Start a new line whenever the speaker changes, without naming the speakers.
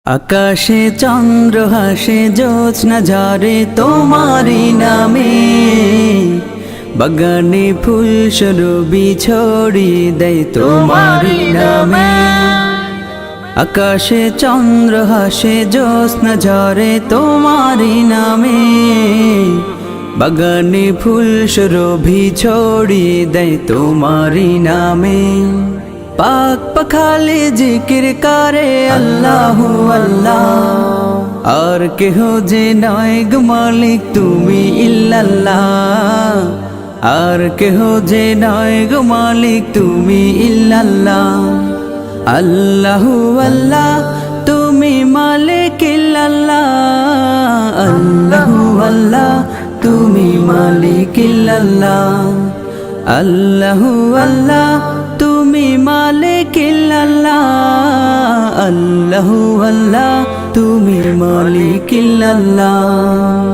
আকাশে চন্দ্র হাসে জ্যোৎস্না ঝরে তোমারি নামে, বাগানে ফুল সুরভি ছড়িয়ে দেয় তোমারি নামে। আকাশে চন্দ্র হাসে জ্যোৎস্না ঝরে তোমারি নামে, বাগানে ফুল সুরভি ছড়িয়ে দেয় তোমারি নামে। পাক পাখালে জিকির করে আল্লাহু আল্লাহ, আর কেহ যে নয় গো মালিক তুমি ইল্লাল্লাহ, আর কেহ যে নয় গো মালিক তুমি ইল্লাল্লাহ। আল্লাহু আল্লাহ তুমি মালিক ইল্লাল্লাহ, আল্লাহু আল্লাহ তুমি মালিক ইল্লাল্লাহ, আল্লাহু আল্লাহ তুমি মালিক ইল্লাল্লাহ, আল্লাহু আল্লাহ তুমি মালিক ইল্লাল্লাহ।